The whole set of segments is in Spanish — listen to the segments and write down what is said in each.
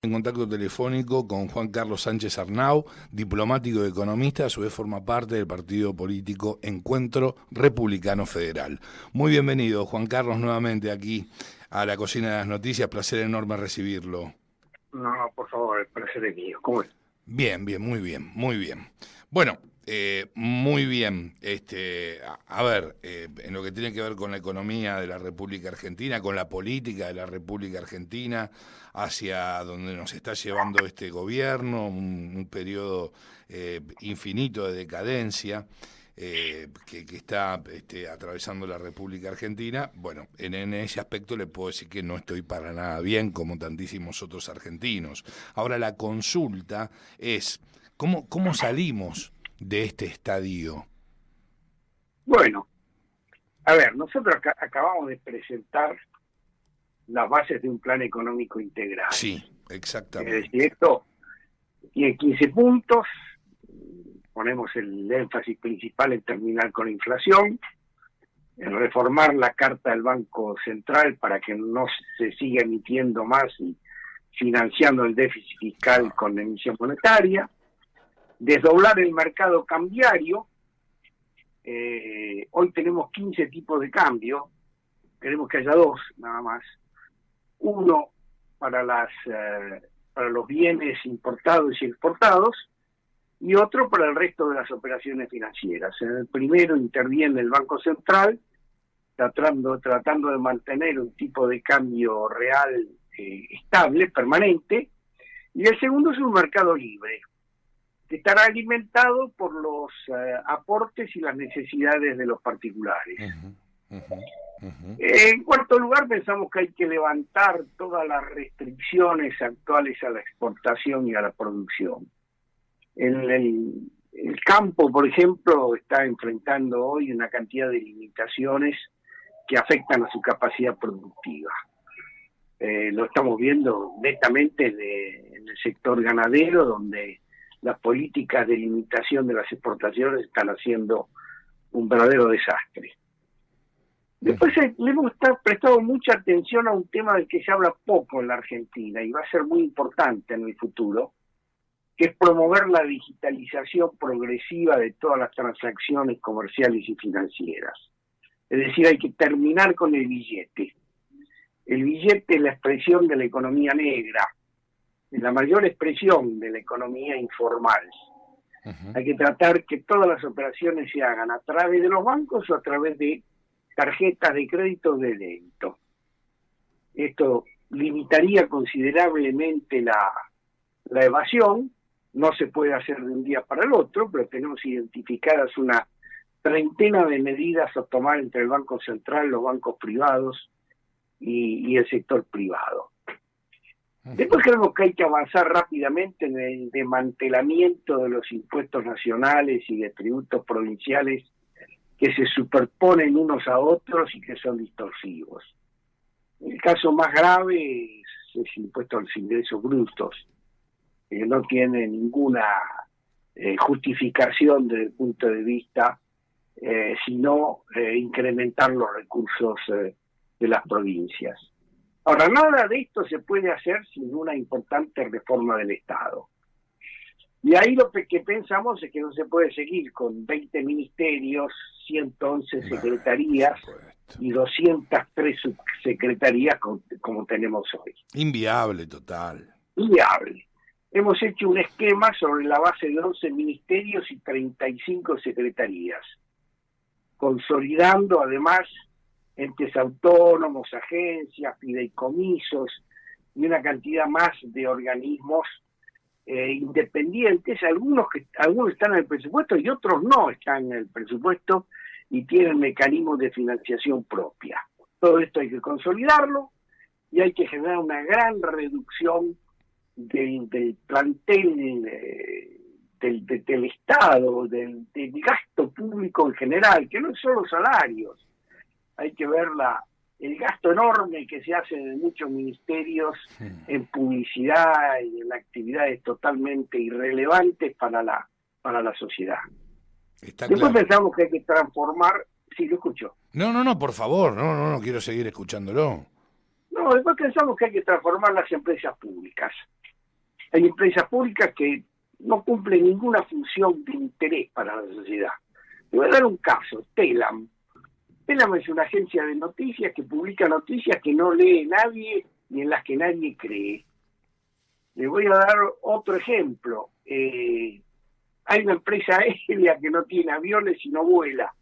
En contacto telefónico con Juan Carlos Sánchez Arnau, diplomático y economista, a su vez forma parte del partido político Encuentro Republicano Federal. Muy bienvenido, Juan Carlos, nuevamente aquí a la Cocina de las Noticias. Placer enorme recibirlo. No, por favor, el placer es mío. ¿Cómo es? Bien, muy bien, muy bien. Bueno, muy bien. A ver, en lo que tiene que ver con la economía de la República Argentina, con la política de la República Argentina, hacia donde nos está llevando este gobierno, un periodo infinito de decadencia. Que está atravesando la República Argentina. Bueno, en ese aspecto le puedo decir que no estoy para nada bien, como tantísimos otros argentinos. Ahora, la consulta es, ¿cómo salimos de este estadio? Bueno, a ver, nosotros acabamos de presentar las bases de un plan económico integral. Sí, exactamente. Es decir, esto tiene 15 puntos. Ponemos el énfasis principal en terminar con la inflación, en reformar la Carta del Banco Central para que no se siga emitiendo más y financiando el déficit fiscal con emisión monetaria, desdoblar el mercado cambiario. Hoy tenemos 15 tipos de cambio, queremos que haya dos nada más. Uno para los bienes importados y exportados, y otro para el resto de las operaciones financieras. En el primero interviene el Banco Central, tratando de mantener un tipo de cambio real estable, permanente, y el segundo es un mercado libre, que estará alimentado por los aportes y las necesidades de los particulares. En cuarto lugar, pensamos que hay que levantar todas las restricciones actuales a la exportación y a la producción. El campo, por ejemplo, está enfrentando hoy una cantidad de limitaciones que afectan a su capacidad productiva. Lo estamos viendo netamente en el sector ganadero, donde las políticas de limitación de las exportaciones están haciendo un verdadero desastre. Después le hemos prestado mucha atención a un tema del que se habla poco en la Argentina y va a ser muy importante en el futuro, que es promover la digitalización progresiva de todas las transacciones comerciales y financieras. Es decir, hay que terminar con el billete. El billete es la expresión de la economía negra, es la mayor expresión de la economía informal. Hay que tratar que todas las operaciones se hagan a través de los bancos o a través de tarjetas de crédito o de débito. Esto limitaría considerablemente la evasión. No se puede hacer de un día para el otro, pero tenemos identificadas una treintena de medidas a tomar entre el Banco Central, los bancos privados y el sector privado. Después creemos que hay que avanzar rápidamente en el desmantelamiento de los impuestos nacionales y de tributos provinciales que se superponen unos a otros y que son distorsivos. El caso más grave es el impuesto a los ingresos brutos, que no tiene ninguna justificación desde el punto de vista sino incrementar los recursos de las provincias. Ahora, nada de esto se puede hacer sin una importante reforma del Estado. Y ahí lo que pensamos es que no se puede seguir con 20 ministerios, 111 secretarías y 203 subsecretarías como tenemos hoy. Inviable total. Inviable. Hemos hecho un esquema sobre la base de 11 ministerios y 35 secretarías, consolidando además entes autónomos, agencias, fideicomisos y una cantidad más de organismos independientes. Algunos están en el presupuesto y otros no están en el presupuesto y tienen mecanismos de financiación propia. Todo esto hay que consolidarlo y hay que generar una gran reducción del plantel del Estado, del gasto público en general, que no es solo salarios. Hay que ver el gasto enorme que se hace de muchos ministerios en publicidad y en actividades totalmente irrelevantes para la sociedad. Está Después claro. pensamos que hay que transformar. Sí, lo escucho. No, por favor, no, quiero seguir escuchándolo. No, después pensamos que hay que transformar las empresas públicas. Hay empresas públicas que no cumplen ninguna función de interés para la sociedad. Le voy a dar un caso, Telam. Telam es una agencia de noticias que publica noticias que no lee nadie y en las que nadie cree. Le voy a dar otro ejemplo. Hay una empresa aérea que no tiene aviones y no vuela.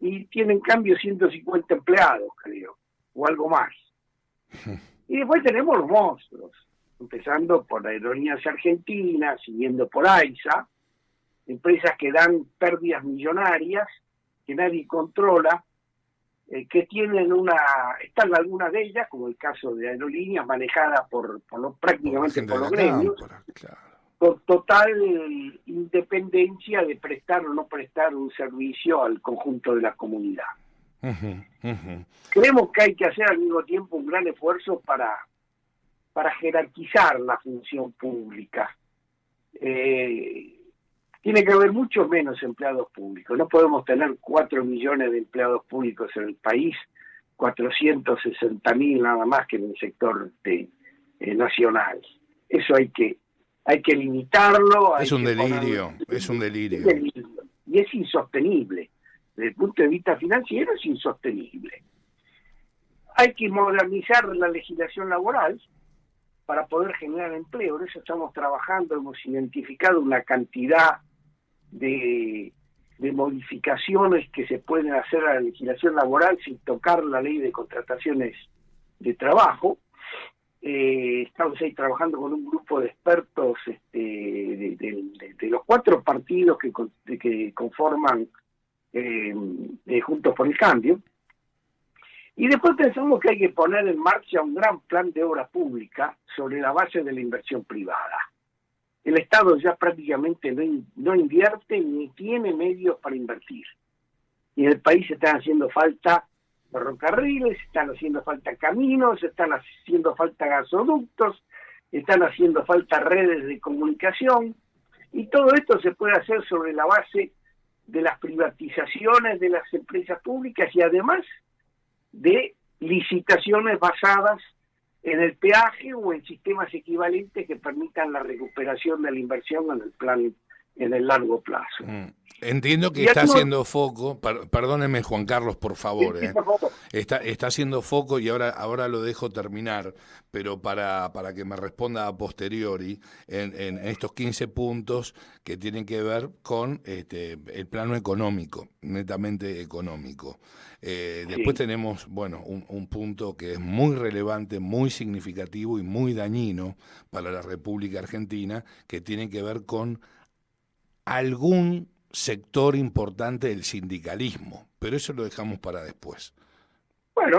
Y tiene en cambio 150 empleados, creo, o algo más. Y después tenemos los monstruos, empezando por Aerolíneas Argentinas, siguiendo por AISA, empresas que dan pérdidas millonarias, que nadie controla, que tienen están algunas de ellas, como el caso de Aerolíneas, manejadas prácticamente por los gremios, claro, con total independencia de prestar o no prestar un servicio al conjunto de la comunidad. Creemos que hay que hacer al mismo tiempo un gran esfuerzo para jerarquizar la función pública. Tiene que haber muchos menos empleados públicos. No podemos tener 4 millones de empleados públicos en el país, 460.000 nada más que en el sector nacional. Eso hay que limitarlo. Es un delirio. Y es insostenible. Desde el punto de vista financiero es insostenible. Hay que modernizar la legislación laboral para poder generar empleo. En eso estamos trabajando, hemos identificado una cantidad de modificaciones que se pueden hacer a la legislación laboral sin tocar la ley de contrataciones de trabajo. Estamos ahí trabajando con un grupo de expertos de los 4 partidos que conforman Juntos por el Cambio. Y después pensamos que hay que poner en marcha un gran plan de obra pública sobre la base de la inversión privada. El Estado ya prácticamente no invierte ni tiene medios para invertir. Y en el país están haciendo falta ferrocarriles, están haciendo falta caminos, están haciendo falta gasoductos, están haciendo falta redes de comunicación, y todo esto se puede hacer sobre la base de las privatizaciones de las empresas públicas y además de licitaciones basadas en el peaje o en sistemas equivalentes que permitan la recuperación de la inversión en el largo plazo. Entiendo que está haciendo foco, perdóneme Juan Carlos, por favor, sí, por favor. Está haciendo foco y ahora lo dejo terminar, pero para que me responda a posteriori en estos 15 puntos que tienen que ver con el plano económico, netamente económico. Después tenemos, un punto que es muy relevante, muy significativo y muy dañino para la República Argentina, que tiene que ver con algún sector importante del sindicalismo, pero eso lo dejamos para después. Bueno,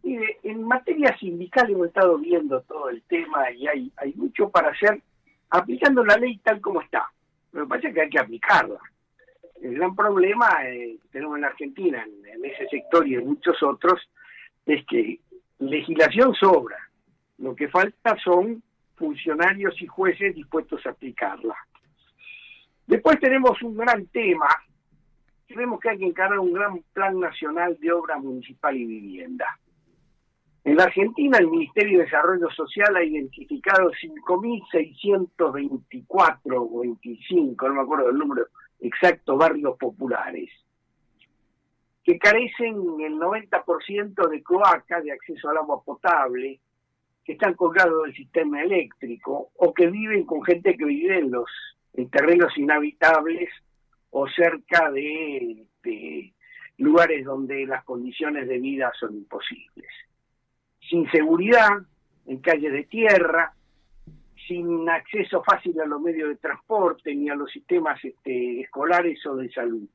en materia sindical hemos estado viendo todo el tema y hay mucho para hacer aplicando la ley tal como está. Lo que pasa es que hay que aplicarla. El gran problema que tenemos en Argentina, en ese sector y en muchos otros, es que legislación sobra. Lo que falta son funcionarios y jueces dispuestos a aplicarla. Después tenemos un gran tema, creemos que hay que encarar un gran plan nacional de obra municipal y vivienda. En la Argentina, el Ministerio de Desarrollo Social ha identificado 5.624 o 25, no me acuerdo del número exacto, barrios populares, que carecen el 90% de cloaca, de acceso al agua potable, que están colgados del sistema eléctrico, o que viven con gente que vive en terrenos inhabitables o cerca de lugares donde las condiciones de vida son imposibles. Sin seguridad, en calles de tierra, sin acceso fácil a los medios de transporte ni a los sistemas escolares o de salud.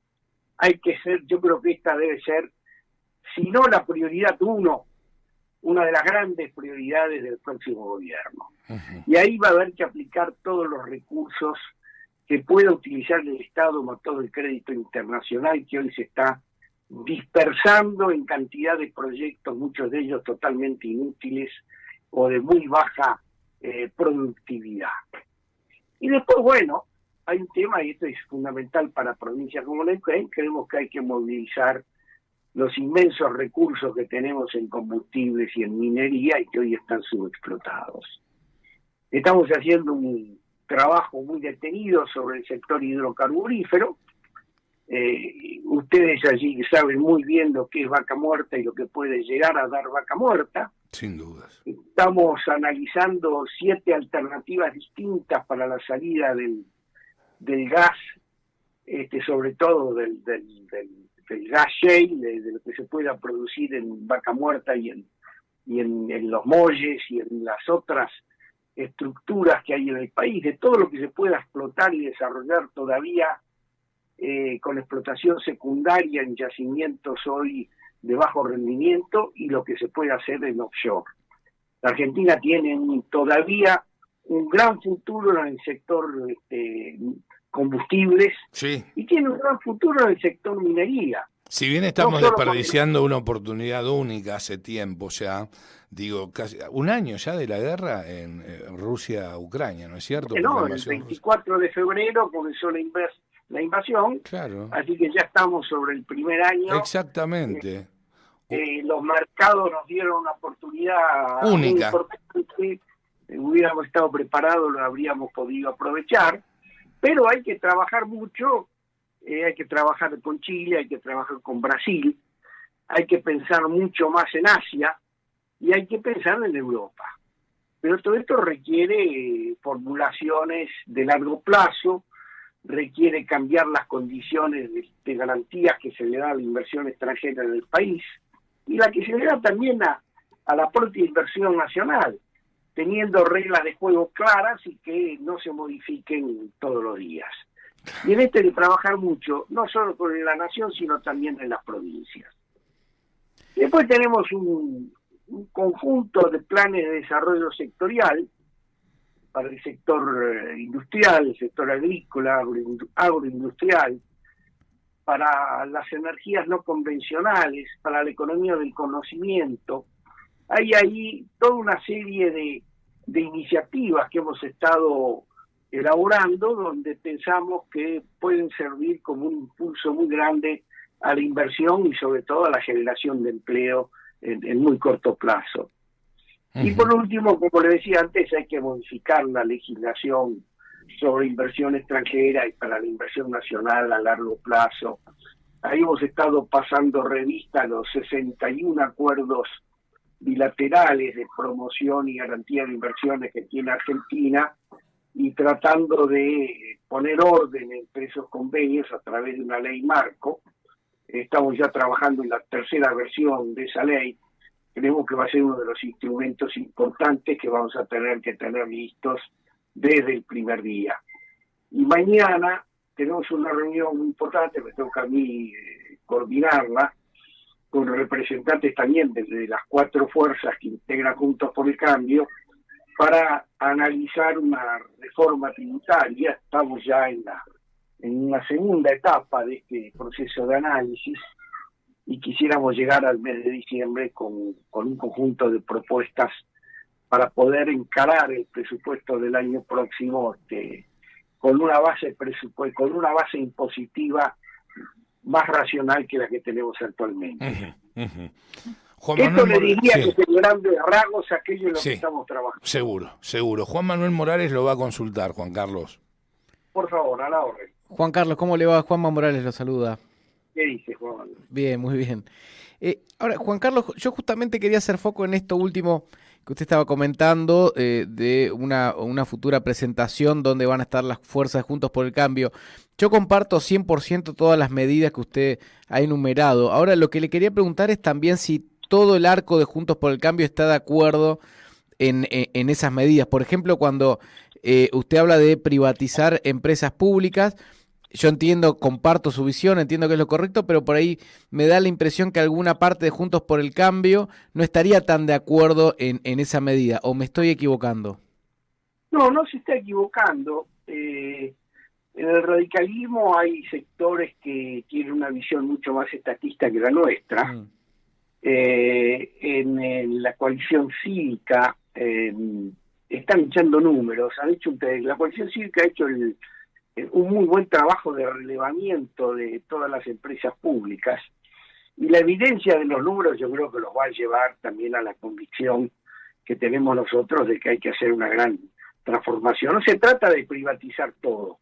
Yo creo que esta debe ser, si no la prioridad una de las grandes prioridades del próximo gobierno. Uh-huh. Y ahí va a haber que aplicar todos los recursos que pueda utilizar el Estado, más todo el crédito internacional que hoy se está dispersando en cantidad de proyectos, muchos de ellos totalmente inútiles o de muy baja productividad. Y después, hay un tema, y esto es fundamental para provincias como Neuquén, creemos que hay que movilizar los inmensos recursos que tenemos en combustibles y en minería y que hoy están subexplotados. Estamos haciendo un trabajo muy detenido sobre el sector hidrocarburífero. Ustedes allí saben muy bien lo que es Vaca Muerta y lo que puede llegar a dar Vaca Muerta. Sin dudas. Estamos analizando 7 alternativas distintas para la salida del gas, sobre todo del gas shale, de lo que se pueda producir en Vaca Muerta y en los molles y en las otras estructuras que hay en el país, de todo lo que se pueda explotar y desarrollar todavía con explotación secundaria en yacimientos hoy de bajo rendimiento y lo que se puede hacer en offshore. La Argentina tiene todavía un gran futuro en el sector combustibles, sí, y tiene un gran futuro en el sector minería. Si bien estamos desperdiciando una oportunidad única hace tiempo ya, digo, casi un año ya de la guerra en Rusia-Ucrania, ¿no es cierto? No, el 24 de febrero comenzó la invasión, claro. Así que ya estamos sobre el primer año. Exactamente. Los mercados nos dieron una oportunidad única. Muy importante. Hubiéramos estado preparados, lo habríamos podido aprovechar, pero hay que trabajar mucho, hay que trabajar con Chile, hay que trabajar con Brasil, hay que pensar mucho más en Asia y hay que pensar en Europa. Pero todo esto requiere formulaciones de largo plazo, requiere cambiar las condiciones de garantías que se le da a la inversión extranjera en el país y la que se le da también a la propia inversión nacional, teniendo reglas de juego claras y que no se modifiquen todos los días. Y en esto hay que trabajar mucho, no solo con la nación, sino también en las provincias. Después tenemos un conjunto de planes de desarrollo sectorial para el sector industrial, el sector agrícola, agroindustrial, para las energías no convencionales, para la economía del conocimiento. Hay ahí toda una serie de iniciativas que hemos estado elaborando, donde pensamos que pueden servir como un impulso muy grande a la inversión y sobre todo a la generación de empleo en muy corto plazo. Y por último, como le decía antes, hay que modificar la legislación sobre inversión extranjera y para la inversión nacional a largo plazo. Ahí hemos estado pasando revista a los 61 acuerdos bilaterales de promoción y garantía de inversiones que tiene Argentina y tratando de poner orden entre esos convenios a través de una ley marco. Estamos ya trabajando en la tercera versión de esa ley. Creemos que va a ser uno de los instrumentos importantes que vamos a tener que tener listos desde el primer día. Y mañana tenemos una reunión muy importante, me toca a mí coordinarla, con representantes también de las 4 fuerzas que integran Juntos por el Cambio, para analizar una reforma tributaria. Estamos ya en una segunda etapa de este proceso de análisis, y quisiéramos llegar al mes de diciembre con un conjunto de propuestas para poder encarar el presupuesto del año próximo con una base impositiva más racional que la que tenemos actualmente. Juan Esto Manuel le diría sí. que en grandes rasgos aquello en lo sí, que estamos trabajando. Seguro. Juan Manuel Morales lo va a consultar, Juan Carlos. Por favor, a la orden. Juan Carlos, ¿cómo le va? Juanma Morales lo saluda. ¿Qué dice, Juan? Bien, muy bien. Ahora, Juan Carlos, yo justamente quería hacer foco en esto último que usted estaba comentando, de una futura presentación donde van a estar las fuerzas de Juntos por el Cambio. Yo comparto 100% todas las medidas que usted ha enumerado. Ahora, lo que le quería preguntar es también si todo el arco de Juntos por el Cambio está de acuerdo en esas medidas. Por ejemplo, cuando usted habla de privatizar empresas públicas, yo entiendo, comparto su visión, entiendo que es lo correcto, pero por ahí me da la impresión que alguna parte de Juntos por el Cambio no estaría tan de acuerdo en esa medida, ¿o me estoy equivocando? No se está equivocando. En el radicalismo hay sectores que tienen una visión mucho más estatista que la nuestra. En la coalición cívica están echando números, la coalición cívica ha hecho un muy buen trabajo de relevamiento de todas las empresas públicas, y la evidencia de los números yo creo que los va a llevar también a la convicción que tenemos nosotros de que hay que hacer una gran transformación. No se trata de privatizar todo,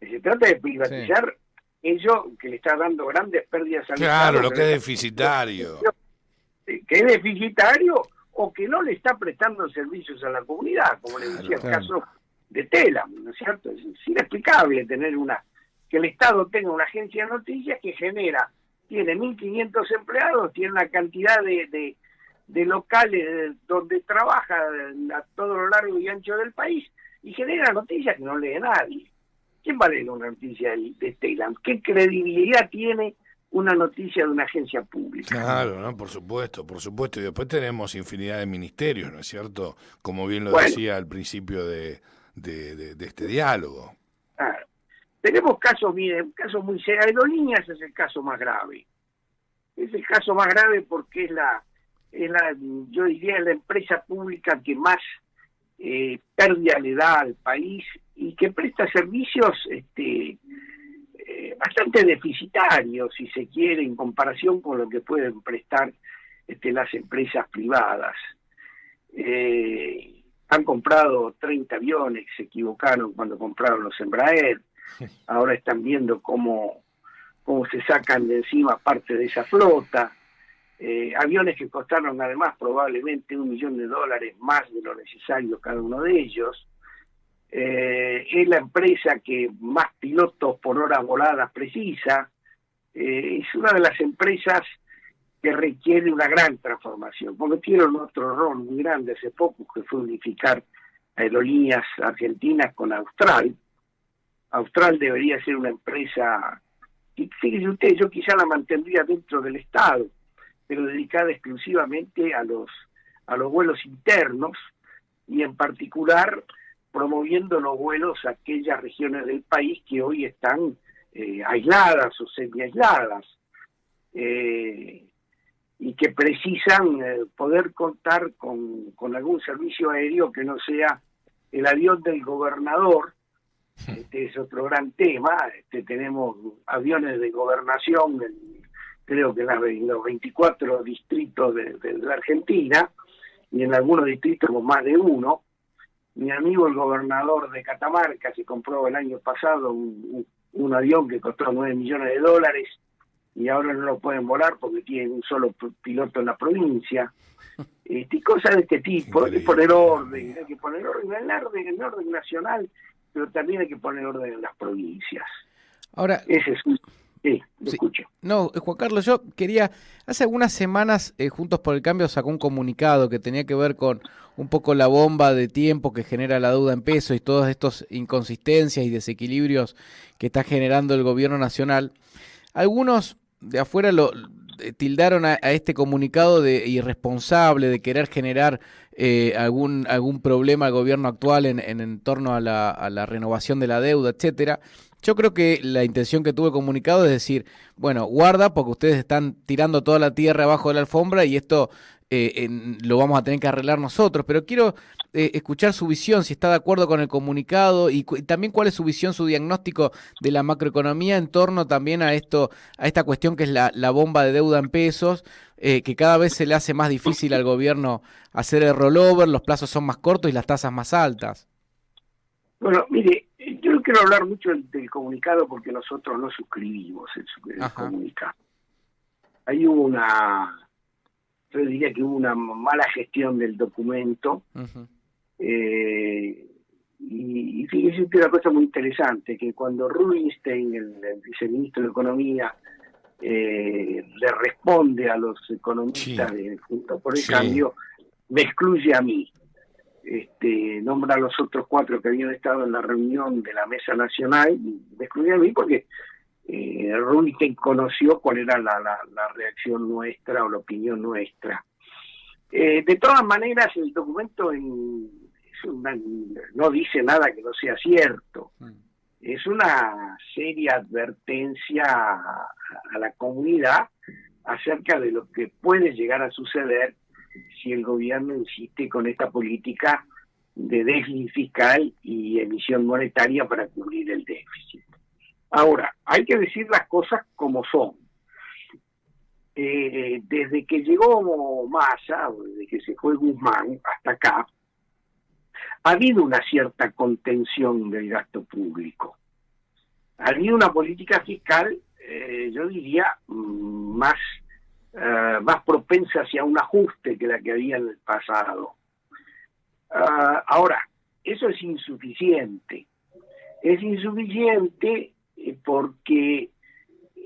se trata de privatizar ello que le está dando grandes pérdidas al Estado. Claro, lo que es deficitario. Que es deficitario o que no le está prestando servicios a la comunidad, como le decía el caso de Telam, ¿no es cierto? Es inexplicable tener que el Estado tenga una agencia de noticias que tiene 1.500 empleados, tiene una cantidad de locales donde trabaja a todo lo largo y ancho del país y genera noticias que no lee nadie. ¿Quién va a leer una noticia de Telam? ¿Qué credibilidad tiene una noticia de una agencia pública? Claro, ¿no? Por supuesto. Y después tenemos infinidad de ministerios, ¿no es cierto? Como bien lo decía al principio de este diálogo. Claro. Tenemos casos, un caso muy serio. Aerolíneas es el caso más grave. Es el caso más grave porque yo diría, la empresa pública que más pérdida le da al país y que presta servicios bastante deficitarios, si se quiere, en comparación con lo que pueden prestar las empresas privadas. Han comprado 30 aviones, se equivocaron cuando compraron los Embraer, ahora están viendo cómo se sacan de encima parte de esa flota, aviones que costaron además probablemente $1 millón más de lo necesario cada uno de ellos. Es la empresa que más pilotos por hora voladas precisa, es una de las empresas que requiere una gran transformación. Cometieron otro error muy grande hace poco, que fue unificar Aerolíneas Argentinas con Austral. Austral debería ser una empresa, y fíjese usted, yo quizá la mantendría dentro del Estado, pero dedicada exclusivamente a los vuelos internos, y en particular promoviendo los vuelos a aquellas regiones del país que hoy están aisladas o semi-aisladas, y que precisan poder contar con algún servicio aéreo que no sea el avión del gobernador. Este es otro gran tema. Tenemos aviones de gobernación, creo que en los 24 distritos de la Argentina, y en algunos distritos con más de uno. Mi amigo el gobernador de Catamarca se compró el año pasado un avión que costó $9 millones y ahora no lo pueden volar porque tienen un solo piloto en la provincia. Cosas de este tipo. Hay que poner orden, en el orden nacional, pero también hay que poner orden en las provincias. Ahora, ese es lo escucho. No, Juan Carlos, yo quería, hace algunas semanas Juntos por el Cambio sacó un comunicado que tenía que ver con un poco la bomba de tiempo que genera la deuda en pesos y todas estas inconsistencias y desequilibrios que está generando el gobierno nacional. Algunos de afuera lo tildaron a este comunicado de irresponsable, de querer generar algún problema al gobierno actual en torno a la renovación de la deuda, etcétera. Yo creo que la intención que tuvo el comunicado es decir, bueno, guarda porque ustedes están tirando toda la tierra abajo de la alfombra y esto lo vamos a tener que arreglar nosotros, pero quiero escuchar su visión, si está de acuerdo con el comunicado y también cuál es su visión, su diagnóstico de la macroeconomía en torno también a esta cuestión que es la bomba de deuda en pesos, que cada vez se le hace más difícil al gobierno hacer el rollover, los plazos son más cortos y las tasas más altas. Bueno, mire, yo no quiero hablar mucho del comunicado porque nosotros no suscribimos el comunicado. Ahí hubo yo diría que hubo una mala gestión del documento. Y fíjese usted una cosa muy interesante, que cuando Rubinstein, el viceministro de Economía, le responde a los economistas de Juntos por el Cambio, me excluye a mí. Nombra a los otros 4 que habían estado en la reunión de la Mesa Nacional, y me excluye a mí porque Rubinstein conoció cuál era la reacción nuestra o la opinión nuestra. De todas maneras, el documento no dice nada que no sea cierto. Es una seria advertencia a la comunidad acerca de lo que puede llegar a suceder si el gobierno insiste con esta política de déficit fiscal y emisión monetaria para cubrir el déficit. Ahora, hay que decir las cosas como son. Desde que llegó Massa, o desde que se fue Guzmán hasta acá, ha habido una cierta contención del gasto público. Ha habido una política fiscal, yo diría, más propensa hacia un ajuste que la que había en el pasado. Ahora, eso es insuficiente. Es insuficiente porque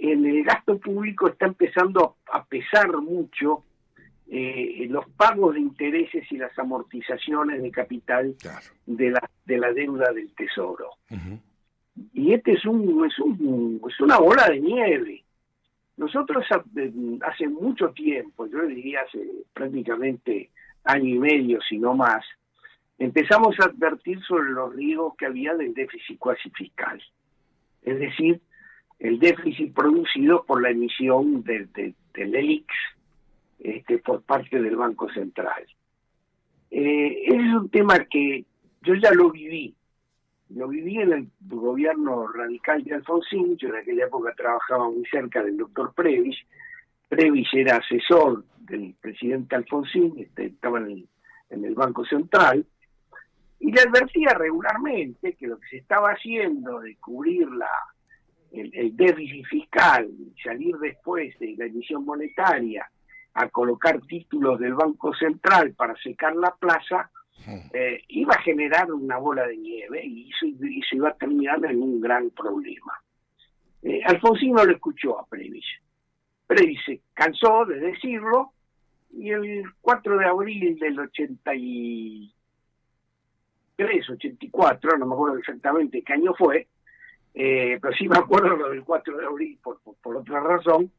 en el gasto público está empezando a pesar mucho los pagos de intereses y las amortizaciones de capital, claro, de la deuda del Tesoro. Uh-huh. Y este es una bola de nieve. Nosotros hace mucho tiempo, yo diría hace prácticamente año y medio, si no más, empezamos a advertir sobre los riesgos que había del déficit cuasi fiscal. Es decir, el déficit producido por la emisión del ELIX por parte del Banco Central. Ese es un tema que yo ya lo viví. Lo viví en el gobierno radical de Alfonsín. Yo en aquella época trabajaba muy cerca del doctor Previs. Previs era asesor del presidente Alfonsín, estaba en el Banco Central, y le advertía regularmente que lo que se estaba haciendo de cubrir el déficit fiscal y salir después de la emisión monetaria a colocar títulos del Banco Central para secar la plaza, iba a generar una bola de nieve y eso iba a terminar en un gran problema. Alfonsín no lo escuchó a Previs. Previs se cansó de decirlo y el 4 de abril del 83, 84, no me acuerdo exactamente qué año fue, pero sí me acuerdo lo del 4 de abril por otra razón,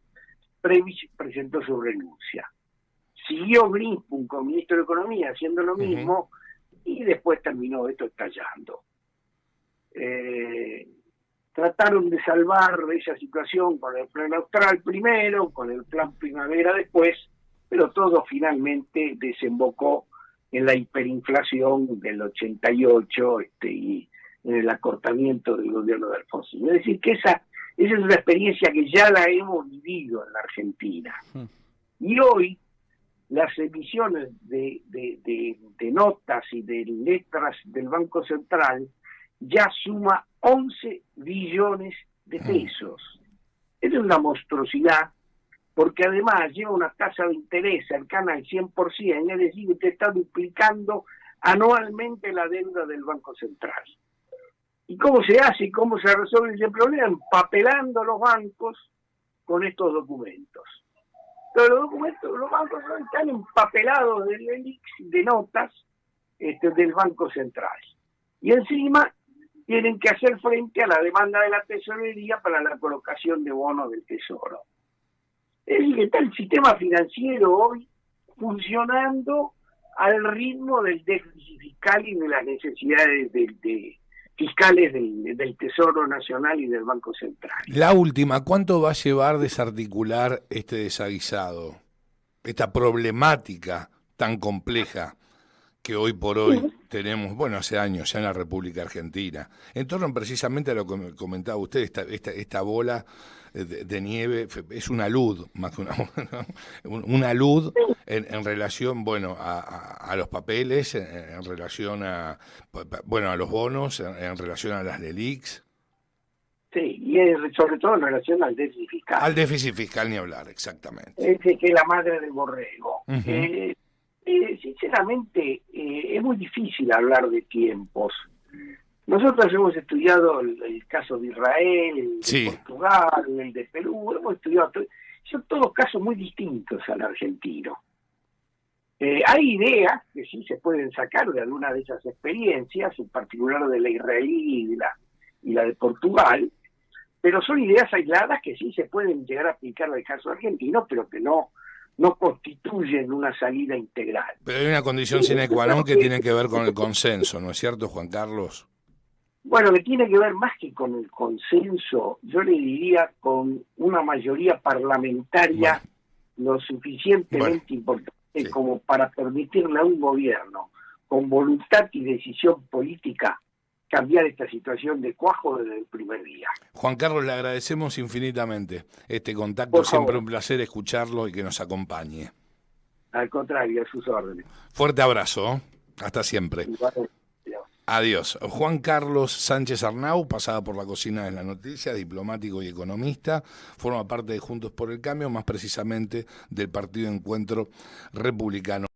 Previs presentó su renuncia. Siguió Greenspan como ministro de Economía haciendo lo mismo, y después terminó esto estallando. Trataron de salvar esa situación con el plan austral primero, con el plan primavera después, pero todo finalmente desembocó en la hiperinflación del 88 y en el acortamiento del gobierno de Alfonsín. Es decir, que esa es una experiencia que ya la hemos vivido en la Argentina. Y hoy las emisiones de notas y de letras del Banco Central ya suma 11 billones de pesos. Es una monstruosidad, porque además lleva una tasa de interés cercana al 100%, es decir, que usted está duplicando anualmente la deuda del Banco Central. ¿Y cómo se hace y cómo se resuelve ese problema? Empapelando los bancos con estos documentos. Pero los bancos están empapelados de notas del Banco Central. Y encima tienen que hacer frente a la demanda de la tesorería para la colocación de bonos del Tesoro. Es decir, que está el sistema financiero hoy funcionando al ritmo del déficit fiscal y de las necesidades fiscales del Tesoro Nacional y del Banco Central. La última, ¿cuánto va a llevar desarticular este desaguisado, esta problemática tan compleja que hoy por hoy tenemos, bueno, hace años ya en la República Argentina, en torno precisamente a lo que comentaba usted, esta bola de nieve? Es una luz, más que una luz en relación, bueno, a los papeles, en relación a los bonos, en relación a las LELIQs. Sí, y sobre todo en relación al déficit fiscal. Al déficit fiscal ni hablar, exactamente. Es que es la madre del borrego. Sinceramente, es muy difícil hablar de tiempos. Nosotros hemos estudiado el caso de Israel, el de Portugal, el de Perú, hemos estudiado, son todos casos muy distintos al argentino. Hay ideas que sí se pueden sacar de alguna de esas experiencias, en particular de la israelí y la de Portugal, pero son ideas aisladas que sí se pueden llegar a aplicar al caso argentino, pero que no constituyen una salida integral. Pero hay una condición sine qua non que tiene que ver con el consenso, ¿no es cierto, Juan Carlos? Bueno, que tiene que ver más que con el consenso, yo le diría con una mayoría parlamentaria lo suficientemente importante como para permitirle a un gobierno con voluntad y decisión política cambiar esta situación de cuajo desde el primer día. Juan Carlos, le agradecemos infinitamente este contacto, siempre un placer escucharlo y que nos acompañe. Al contrario, a sus órdenes. Fuerte abrazo, hasta siempre. Igual. Adiós. Juan Carlos Sánchez Arnau, pasada por la cocina de la noticia, diplomático y economista, forma parte de Juntos por el Cambio, más precisamente del Partido Encuentro Republicano.